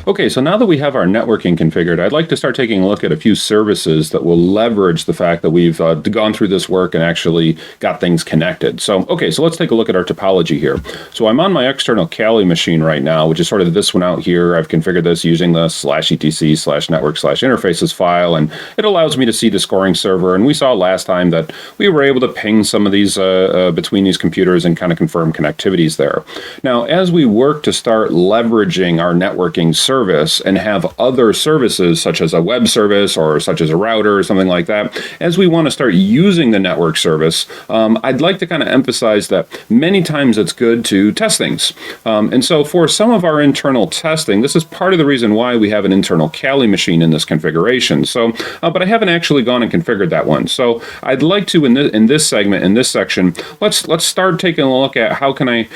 Okay, so now that we have our networking configured, I'd like to start taking a look at a few services that will leverage the fact that we've gone through this work and actually got things connected. So, okay, so let's take a look at our topology here. So I'm on my external Kali machine right now, which is sort of this one out here. I've configured this using the /etc/network/interfaces file, and it allows me to see the scoring server. And we saw last time that we were able to ping some of these between these computers and kind of confirm connectivities there. Now, as we work to start leveraging our networking service and have other services such as a web service or such as a router or something like that, as we want to start using the network service, I'd like to kind of emphasize that many times it's good to test things. And so for some of our internal testing, this is part of the reason why we have an internal Kali machine in this configuration. So, but I haven't actually gone and configured that one. So I'd like to, in this segment, in this section, let's start taking a look at how can I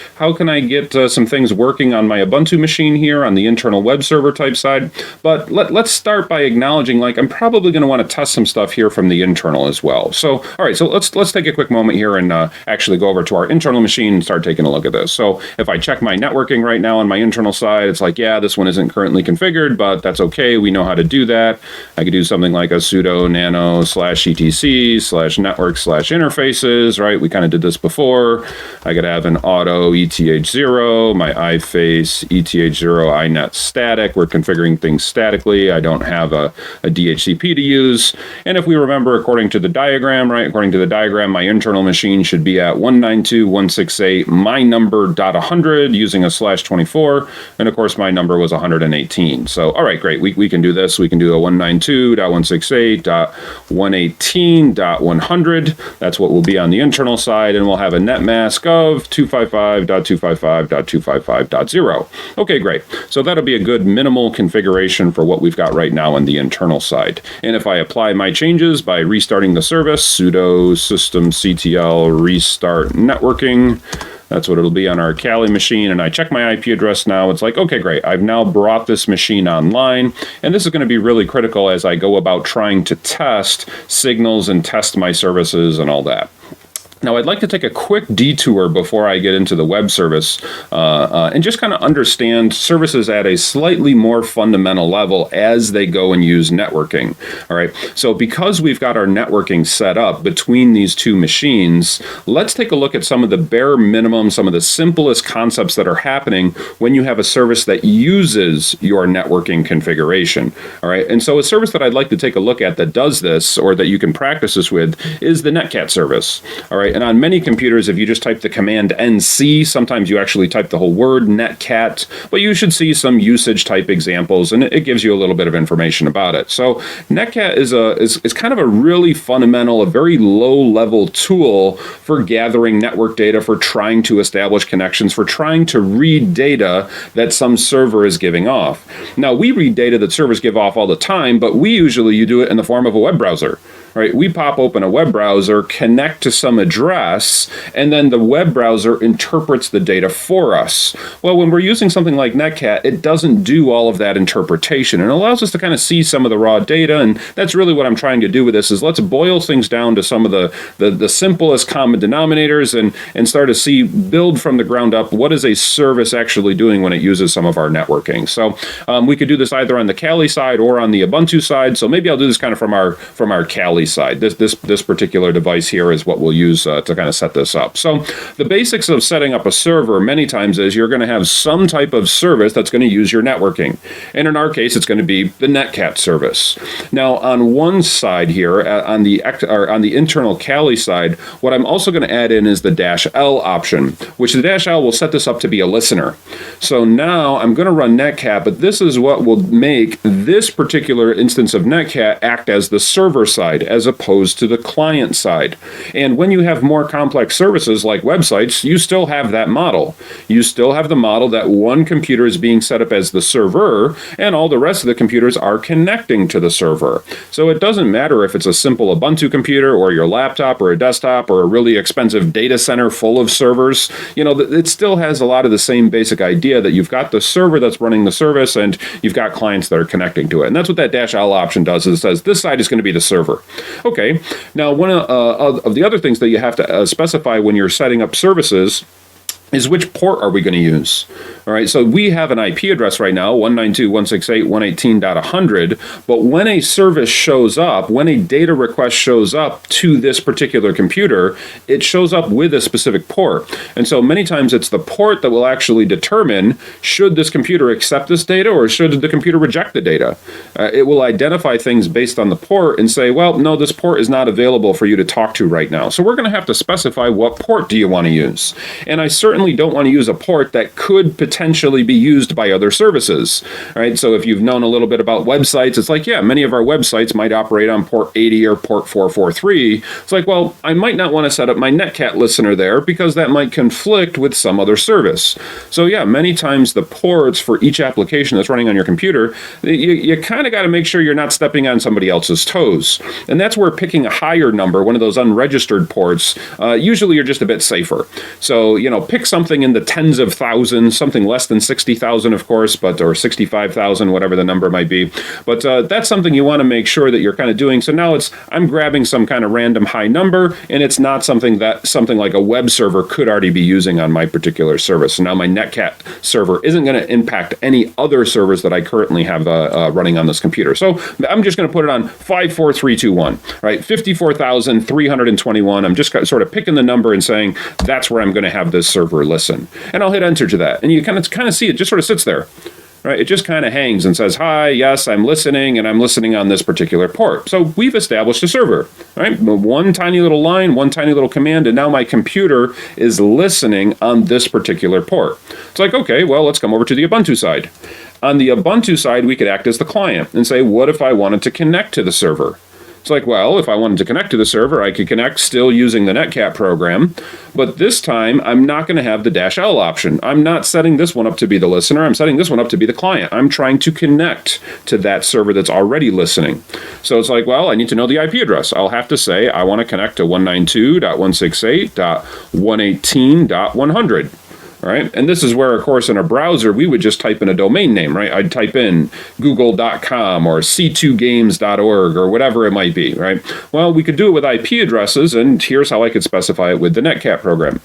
get some things working on my Ubuntu machine here on the internal web server type side. But let's start by acknowledging, like, I'm probably going to want to test some stuff here from the internal as well. So, all right, so let's take a quick moment here and actually go over to our internal machine and start taking a look at this. So if I check my networking right now on my internal side, it's like, yeah, this one isn't currently configured, but that's okay. We know how to do that. I could do something like a sudo nano /etc/network/interfaces, right? We kind of did this before. I could have an auto ETH0, my iFace ETH0 iNet static. We're configuring things statically. I don't have a DHCP to use. And if we remember, according to the diagram, right, according to the diagram, my internal machine should be at 192.168 my number.100 using a /24. And of course, my number was 118. So, all right, great. We can do this. We can do a 192.168.118.100. That's what will be on the internal side. And we'll have a net mask of 255.255.255.0. Okay, great. So that'll be a good minimal configuration for what we've got right now on the internal side. And if I apply my changes by restarting the service, sudo systemctl restart networking, that's what it'll be on our Kali machine. And I check my IP address now. It's like, okay, great. I've now brought this machine online. And this is going to be really critical as I go about trying to test signals and test my services and all that. Now, I'd like to take a quick detour before I get into the web service and just kind of understand services at a slightly more fundamental level as they go and use networking. All right. So because we've got our networking set up between these two machines, let's take a look at some of the bare minimum, some of the simplest concepts that are happening when you have a service that uses your networking configuration. All right. And so a service that I'd like to take a look at that does this, or that you can practice this with, is the Netcat service. All right. And on many computers, if you just type the command NC, sometimes you actually type the whole word Netcat, but you should see some usage type examples, and it gives you a little bit of information about it. So Netcat is kind of a really fundamental, a very low-level tool for gathering network data, for trying to establish connections, for trying to read data that some server is giving off. Now, we read data that servers give off all the time, but you do it in the form of a web browser. Right, we pop open a web browser, connect to some address, and then the web browser interprets the data for us. Well, when we're using something like Netcat, it doesn't do all of that interpretation, and it allows us to kind of see some of the raw data, and that's really what I'm trying to do with this, is let's boil things down to some of the simplest common denominators and start to build from the ground up what is a service actually doing when it uses some of our networking. So we could do this either on the Kali side or on the Ubuntu side, so maybe I'll do this kind of from our Kali side. This particular device here is what we'll use to kind of set this up. So the basics of setting up a server many times is you're going to have some type of service that's going to use your networking. And in our case, it's going to be the Netcat service. Now, on one side here, on the internal Kali side, what I'm also going to add in is the -L option, which the -L will set this up to be a listener. So now I'm going to run Netcat, but this is what will make this particular instance of Netcat act as the server side, as opposed to the client side. And when you have more complex services like websites, you still have that model. You still have the model that one computer is being set up as the server, and all the rest of the computers are connecting to the server. So it doesn't matter if it's a simple Ubuntu computer or your laptop or a desktop or a really expensive data center full of servers. You know, it still has a lot of the same basic idea that you've got the server that's running the service and you've got clients that are connecting to it. And that's what that -L option does, is it says this side is going to be the server. Okay, now one of the other things that you have to specify when you're setting up services is which port are we going to use? All right, so we have an IP address right now, 192.168.118.100, but when a service shows up, when a data request shows up to this particular computer, it shows up with a specific port. And so many times it's the port that will actually determine should this computer accept this data or should the computer reject the data. It will identify things based on the port and say, well, no, this port is not available for you to talk to right now. So we're going to have to specify what port do you want to use. And I certainly don't want to use a port that could potentially be used by other services, right? So if you've known a little bit about websites, it's like, yeah, many of our websites might operate on port 80 or port 443. It's like, well, I might not want to set up my Netcat listener there because that might conflict with some other service. So yeah, many times the ports for each application that's running on your computer, you kind of got to make sure you're not stepping on somebody else's toes. And that's where picking a higher number, one of those unregistered ports, usually you're just a bit safer. So, pick something in the tens of thousands, something less than 60,000, of course, or 65,000, whatever the number might be. But that's something you want to make sure that you're kind of doing. So now I'm grabbing some kind of random high number, and it's not something like a web server could already be using on my particular service. So now my Netcat server isn't going to impact any other servers that I currently have running on this computer. So I'm just going to put it on 54321, right? 54,321. I'm just sort of picking the number and saying that's where I'm going to have this server listen. And I'll hit enter to that. And you kind of see it just sort of sits there. Right? It just kind of hangs and says, hi, yes, I'm listening, and I'm listening on this particular port. So we've established a server, right? One tiny little line, one tiny little command, and now my computer is listening on this particular port. It's like, okay, well, let's come over to the Ubuntu side. On the Ubuntu side, we could act as the client and say, what if I wanted to connect to the server? It's like, well, if I wanted to connect to the server, I could connect still using the Netcat program, but this time I'm not going to have the -L option. I'm not setting this one up to be the listener. I'm setting this one up to be the client. I'm trying to connect to that server that's already listening. So it's like, well, I need to know the IP address. I'll have to say I want to connect to 192.168.118.100. Right? And this is where, of course, in a browser, we would just type in a domain name, right? I'd type in google.com or c2games.org or whatever it might be, right? Well, we could do it with IP addresses, and here's how I could specify it with the Netcat program.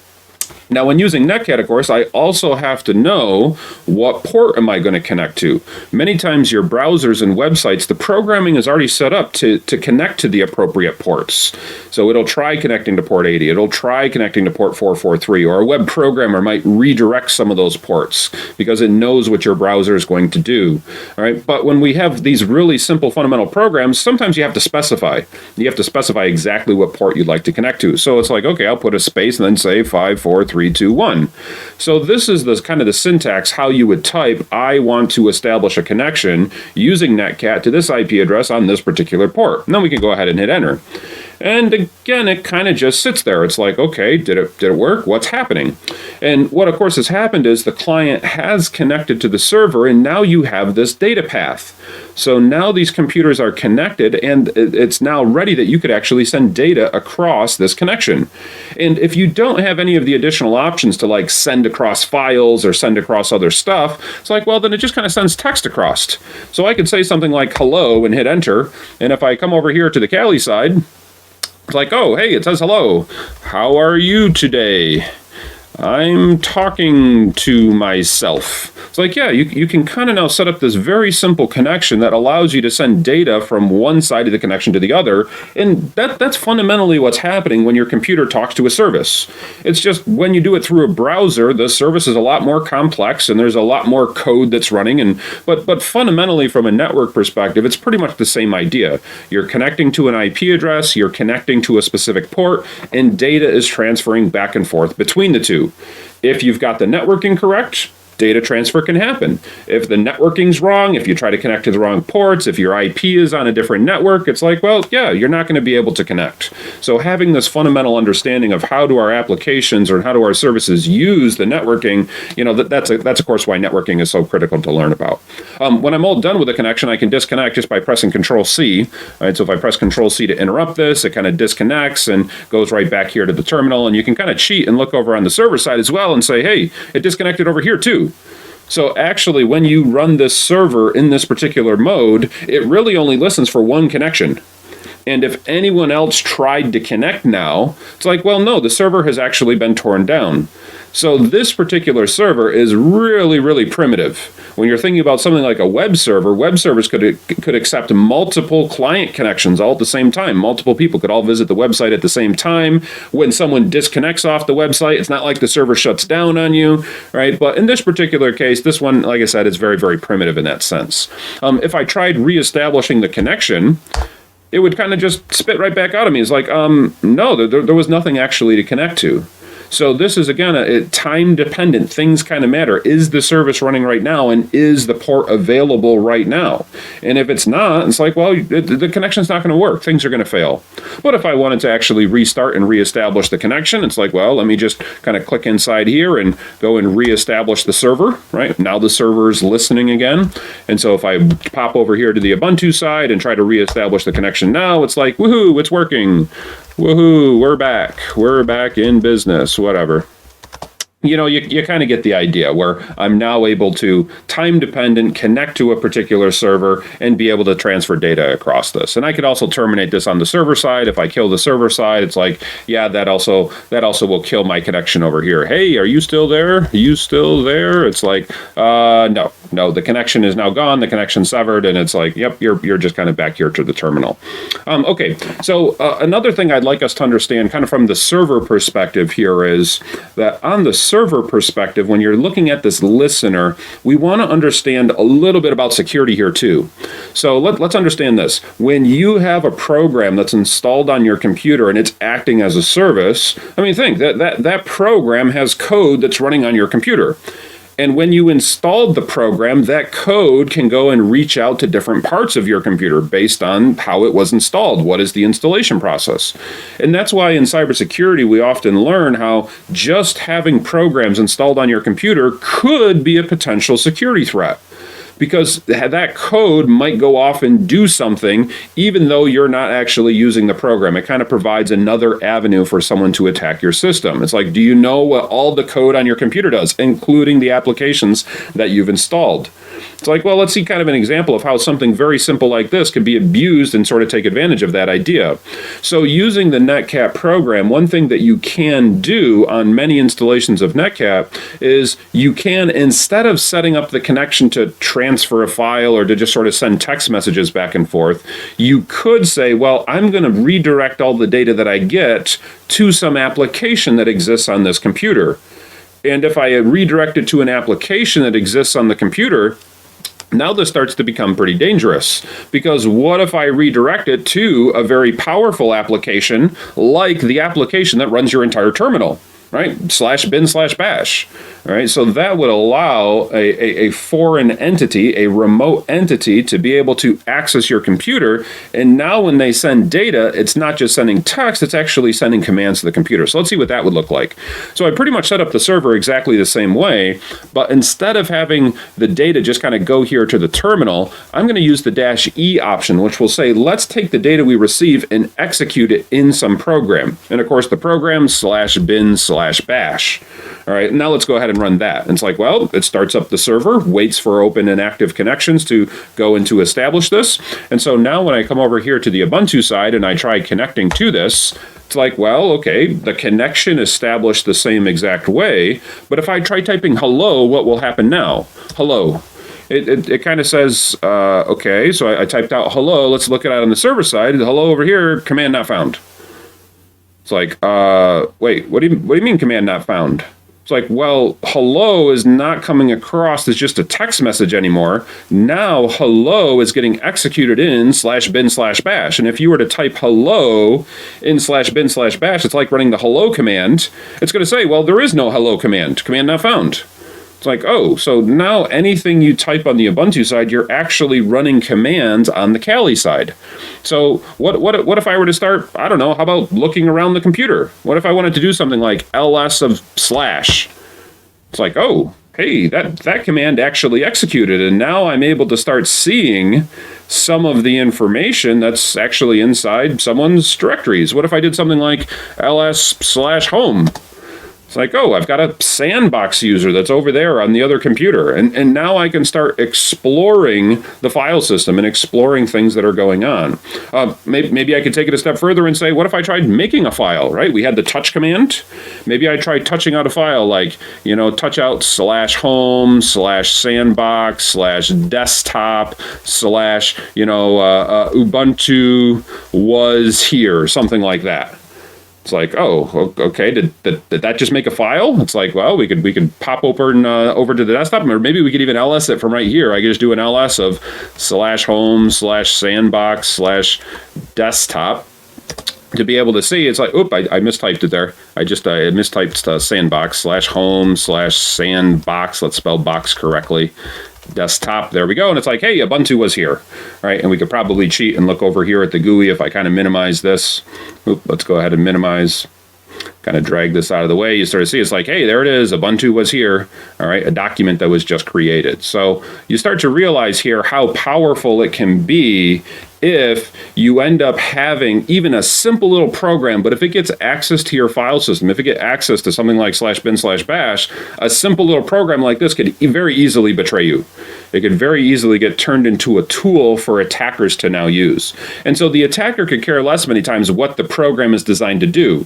Now, when using Netcat, of course, I also have to know what port am I going to connect to. Many times your browsers and websites, the programming is already set up to connect to the appropriate ports. So it'll try connecting to port 80, it'll try connecting to port 443, or a web programmer might redirect some of those ports because it knows what your browser is going to do. All right, but when we have these really simple fundamental programs, sometimes you have to specify. You have to specify exactly what port you'd like to connect to. So it's like, okay, I'll put a space and then say 54321. So this is the kind of the syntax how you would type, I want to establish a connection using Netcat to this IP address on this particular port. And then we can go ahead and hit enter. And again, it kind of just sits there. It's like, okay, did it work? What's happening? And what, of course, has happened is the client has connected to the server, and now you have this data path. So now these computers are connected, and it's now ready that you could actually send data across this connection. And if you don't have any of the additional options to like send across files or send across other stuff, it's like, well, then it just kind of sends text across. So I could say something like hello and hit enter. And if I come over here to the Kali side, it's like, oh, hey, it says hello. How are you today? I'm talking to myself. It's like, yeah, you can kind of now set up this very simple connection that allows you to send data from one side of the connection to the other. And that's fundamentally what's happening when your computer talks to a service. It's just when you do it through a browser, the service is a lot more complex and there's a lot more code that's running. But fundamentally, from a network perspective, it's pretty much the same idea. You're connecting to an IP address, you're connecting to a specific port, and data is transferring back and forth between the two. If you've got the networking correct, data transfer can happen. If the networking's wrong, if you try to connect to the wrong ports, if your IP is on a different network, it's like, well, yeah, you're not going to be able to connect. So having this fundamental understanding of how do our applications or how do our services use the networking, that's of course why networking is so critical to learn about. When I'm all done with a connection, I can disconnect just by pressing Control-C. Right? So if I press Control-C to interrupt this, it kind of disconnects and goes right back here to the terminal. And you can kind of cheat and look over on the server side as well and say, hey, it disconnected over here too. So actually, when you run this server in this particular mode, it really only listens for one connection. And if anyone else tried to connect now, it's like, well, no, the server has actually been torn down. So this particular server is really, really primitive. When you're thinking about something like a web servers could accept multiple client connections all at the same time. Multiple people could all visit the website at the same time. When someone disconnects off the website, it's not like the server shuts down on you, right? But in this particular case, this one, like I said, is very, very primitive in that sense. If I tried reestablishing the connection, it would kind of just spit right back out of me. It's like, no, there was nothing actually to connect to. So this is, again, a time-dependent. Things kind of matter. Is the service running right now, and is the port available right now? And if it's not, it's like, well, the connection's not going to work. Things are going to fail. But if I wanted to actually restart and reestablish the connection, it's like, well, let me just kind of click inside here and go and reestablish the server, right? Now the server is listening again. And so if I pop over here to the Ubuntu side and try to reestablish the connection now, it's like, woohoo, it's working. Woohoo, we're back. We're back in business, whatever. You know, you kind of get the idea where I'm now able to, time-dependent, connect to a particular server and be able to transfer data across this. And I could also terminate this on the server side. If I kill the server side, it's like, yeah, that also will kill my connection over here. Hey, are you still there? Are you still there? It's like, no, the connection is now gone. The connection's severed, and it's like, yep, you're just kind of back here to the terminal. Okay, so another thing I'd like us to understand, kind of from the server perspective here, is that on the server perspective, when you're looking at this listener, we want to understand a little bit about security here too. So let's understand this. When you have a program that's installed on your computer and it's acting as a service, I mean, think that program has code that's running on your computer. And when you installed the program, that code can go and reach out to different parts of your computer based on how it was installed. What is the installation process? And that's why in cybersecurity, we often learn how just having programs installed on your computer could be a potential security threat. Because that code might go off and do something even though you're not actually using the program. It kind of provides another avenue for someone to attack your system. It's like, do you know what all the code on your computer does, including the applications that you've installed? It's like, well, let's see kind of an example of how something very simple like this could be abused and sort of take advantage of that idea. So using the Netcat program, one thing that you can do on many installations of Netcat is you can, instead of setting up the connection to transfer a file or to just sort of send text messages back and forth, you could say, well, I'm going to redirect all the data that I get to some application that exists on this computer. And if I redirect it to an application that exists on the computer, now this starts to become pretty dangerous, because what if I redirect it to a very powerful application like the application that runs your entire terminal? Right? /bin/bash. All right. So that would allow a foreign entity, a remote entity, to be able to access your computer. And now when they send data, it's not just sending text, it's actually sending commands to the computer. So let's see what that would look like. So I pretty much set up the server exactly the same way, but instead of having the data just kind of go here to the terminal, I'm going to use the -E option, which will say, let's take the data we receive and execute it in some program. And of course, the program /bin/bash. All right, now let's go ahead and run that. And it's like, well, it starts up the server, waits for open and active connections to go and to establish this. And so now when I come over here to the Ubuntu side and I try connecting to this, it's like, well, okay, the connection established the same exact way, but if I try typing hello, what will happen now? Hello. It kind of says, okay, so I typed out hello, let's look at it on the server side, hello over here, command not found. It's like, wait, what do you mean command not found? It's like, well, hello is not coming across as just a text message anymore. Now hello is getting executed in /bin/bash. And if you were to type hello in /bin/bash, it's like running the hello command. It's going to say, well, there is no hello command. Command not found. It's like, oh, so now anything you type on the Ubuntu side, you're actually running commands on the Kali side. So what if I were to start, I don't know, how about looking around the computer? What if I wanted to do something like ls of /? It's like, oh, hey, that command actually executed, and now I'm able to start seeing some of the information that's actually inside someone's directories. What if I did something like ls/home? It's like, oh, I've got a sandbox user that's over there on the other computer. And now I can start exploring the file system and exploring things that are going on. Maybe I could take it a step further and say, what if I tried making a file, right? We had the touch command. Maybe I tried touching out a file like, touch out /home/sandbox/desktop/ Ubuntu was here, something like that. It's like, oh, okay. Did that just make a file? It's like, well, we could pop over to the desktop, or maybe we could even ls it from right here. I could just do an ls of /home/sandbox/desktop to be able to see. It's like, oop, I mistyped it there. I mistyped sandbox/home/sandbox. Let's spell box correctly. Desktop, there we go. And it's like, hey, Ubuntu was here, right? And we could probably cheat and look over here at the GUI if I kind of minimize this. Oop, let's go ahead and minimize. Kind of drag this out of the way. You start to see it's like, hey, there it is. Ubuntu was here. All right, a document that was just created. So you start to realize here how powerful it can be if you end up having even a simple little program, but if it gets access to your file system, if it gets access to something like /bin/bash, a simple little program like this could very easily betray you. It could very easily get turned into a tool for attackers to now use. And so the attacker could care less many times what the program is designed to do.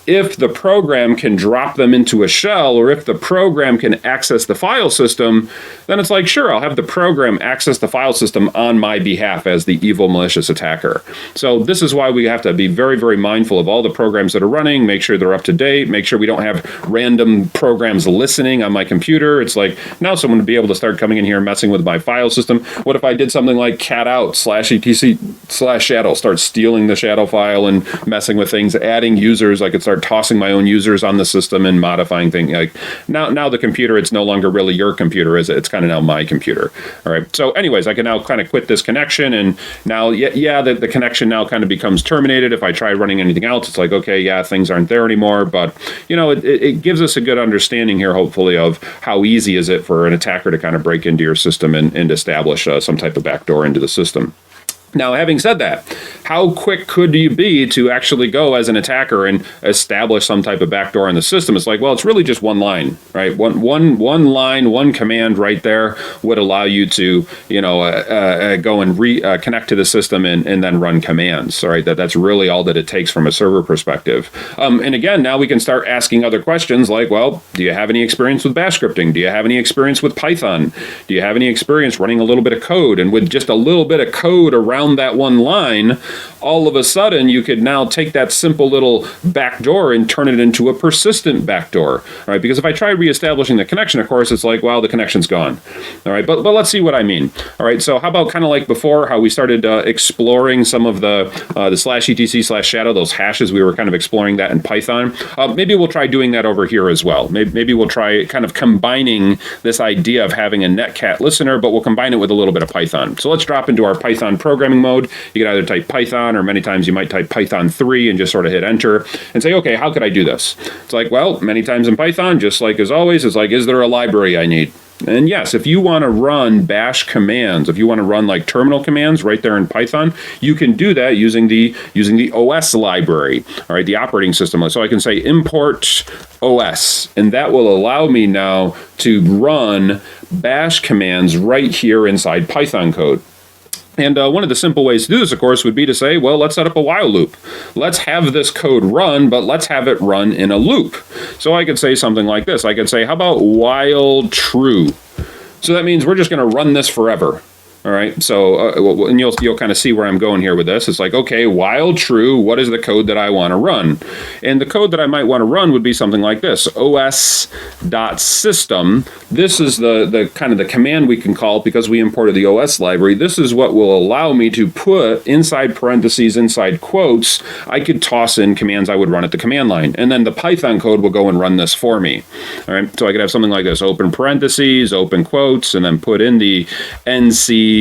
If the program can drop them into a shell, or if the program can access the file system, then it's like, sure, I'll have the program access the file system on my behalf as the evil malicious attacker. So this is why we have to be very, very mindful of all the programs that are running, make sure they're up to date, make sure we don't have random programs listening on my computer. It's like, now someone would be able to start coming in here and messing with my file system. What if I did something like cat out /etc/shadow, start stealing the shadow file and messing with things, adding users? I could start tossing my own users on the system and modifying things. Like now the computer, it's no longer really your computer, is it? It's kind of now my computer. All right. So anyways, I can now kind of quit this connection, and now, the connection now kind of becomes terminated. If I try running anything else, it's like, okay, yeah, things aren't there anymore. But, it gives us a good understanding here, hopefully, of how easy is it for an attacker to kind of break into your system and establish some type of backdoor into the system. Now, having said that, how quick could you be to actually go as an attacker and establish some type of backdoor in the system? It's like, well, it's really just one line, right? One line, one command right there would allow you to, go and connect to the system and then run commands. All right, that's really all that it takes from a server perspective. And again, now we can start asking other questions like, well, do you have any experience with bash scripting? Do you have any experience with Python? Do you have any experience running a little bit of code? And with just a little bit of code around that one line, all of a sudden you could now take that simple little backdoor and turn it into a persistent backdoor, right? Because if I try reestablishing the connection, of course, it's like, well, the connection's gone. All right, but let's see what I mean. All right, so how about kind of like before, how we started exploring some of the /etc/shadow, those hashes, we were kind of exploring that in Python. Maybe we'll try doing that over here as well. Maybe we'll try kind of combining this idea of having a Netcat listener, but we'll combine it with a little bit of Python. So let's drop into our Python programming mode. You can either type Python, or many times you might type Python 3 and just sort of hit enter and say, okay, how could I do this? It's like, well, many times in Python, just like as always, it's like, is there a library I need? And yes, if you want to run bash commands, if you want to run like terminal commands right there in Python, you can do that using the OS library, all right, the operating system. So I can say import OS, and that will allow me now to run bash commands right here inside Python code. And one of the simple ways to do this, of course, would be to say, well, let's set up a while loop. Let's have this code run, but let's have it run in a loop. So I could say something like this. I could say, how about while true? So that means we're just going to run this forever. All right, so and you'll kind of see where I'm going here with this. It's like, okay, while true, what is the code that I want to run? And the code that I might want to run would be something like this: os.system. This is the kind of the command we can call, because we imported the OS library. This is what will allow me to put inside parentheses, inside quotes, I could toss in commands I would run at the command line. And then the Python code will go and run this for me. All right, so I could have something like this: open parentheses, open quotes, and then put in the NC-L-P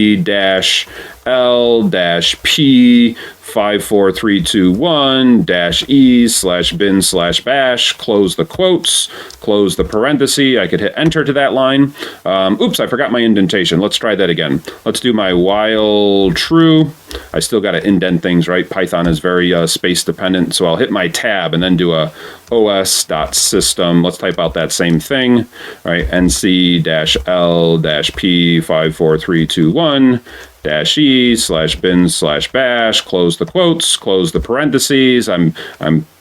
54321-e/bin/bash, close the quotes, close the parenthesis. I could hit enter to that line. Oops, I forgot my indentation. Let's try that again. Let's do my while true. I still got to indent things, right? Python is very space dependent. So I'll hit my tab and then do a os.system. Let's type out that same thing, right? nc-l-p54321-e/bin/bash, close the quotes, close the parentheses. I'm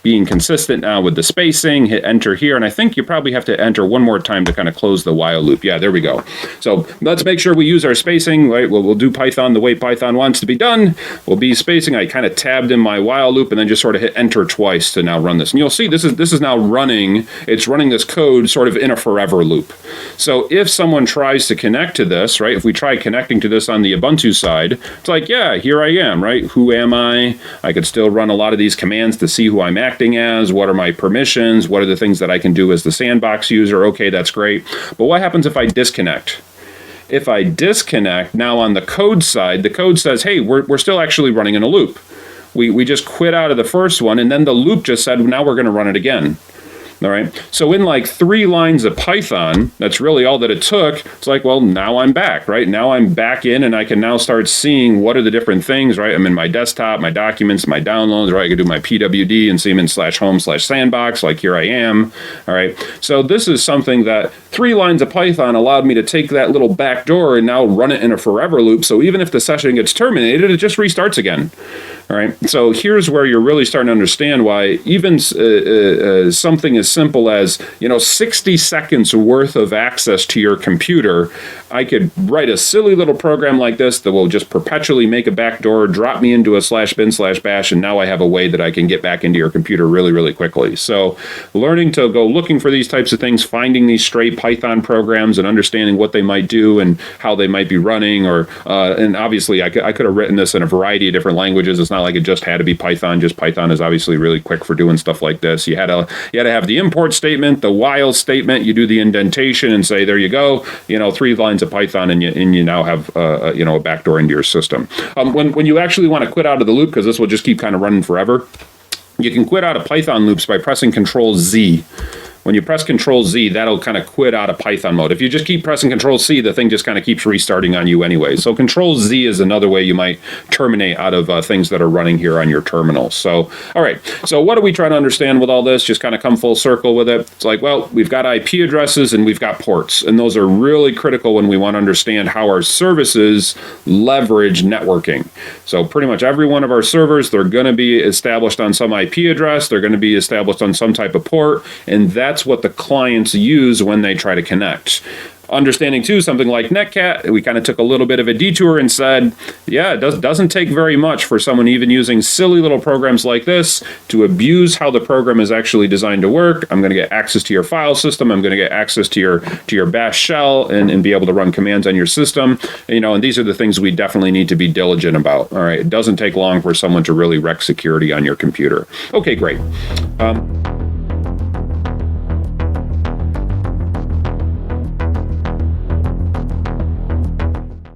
being consistent now with the spacing, hit enter here, and I think you probably have to enter one more time to kind of close the while loop. Yeah, there we go. So let's make sure we use our spacing, right? We'll do Python the way Python wants to be done. We'll be spacing. I kind of tabbed in my while loop and then just sort of hit enter twice to now run this. And you'll see this is now running. It's running this code sort of in a forever loop. So if someone tries to connect to this, right? If we try connecting to this on the Ubuntu side, it's like, yeah, here I am, right? Who am I? I could still run a lot of these commands to see who I'm acting as, what are my permissions, what are the things that I can do as the sandbox user. Okay, that's great. But what happens if I disconnect? If I disconnect, now on the code side, the code says, hey, we're still actually running in a loop. We just quit out of the first one, and then the loop just said, now we're going to run it again. All right. So in like 3 lines of Python, that's really all that it took. It's like, well, now I'm back, right? Now I'm back in and I can now start seeing what are the different things, right? I'm in my desktop, my documents, my downloads, right? I could do my PWD and see them in /home/sandbox, like here I am. All right. So this is something that 3 lines of Python allowed me to take that little backdoor and now run it in a forever loop. So even if the session gets terminated, it just restarts again. All right. So here's where you're really starting to understand why even something as simple as, 60 seconds worth of access to your computer, I could write a silly little program like this that will just perpetually make a backdoor, drop me into a /bin/bash, and now I have a way that I can get back into your computer really, really quickly. So learning to go looking for these types of things, finding these stray Python programs and understanding what they might do and how they might be running, and obviously I could have written this in a variety of different languages. It's not like it just had to be Python. Just Python is obviously really quick for doing stuff like this. You had to have the import statement, the while statement, you do the indentation and say, there you go, 3 lines of Python, and you now have a backdoor into your system. When you actually want to quit out of the loop, because this will just keep kind of running forever, you can quit out of Python loops by pressing Control-Z. When you press Control-Z, that'll kind of quit out of Python mode. If you just keep pressing Control-C, the thing just kind of keeps restarting on you anyway. So Control-Z is another way you might terminate out of things that are running here on your terminal. So, all right. So what are we trying to understand with all this? Just kind of come full circle with it. It's like, well, we've got IP addresses and we've got ports. And those are really critical when we want to understand how our services leverage networking. So pretty much every one of our servers, they're going to be established on some IP address. They're going to be established on some type of port. And that's what the clients use when they try to connect. Understanding too, something like Netcat, we kind of took a little bit of a detour and said, yeah, it doesn't take very much for someone even using silly little programs like this to abuse how the program is actually designed to work. I'm going to get access to your file system. I'm going to get access to your bash shell and be able to run commands on your system. And these are the things we definitely need to be diligent about. All right. It doesn't take long for someone to really wreck security on your computer. Okay, great.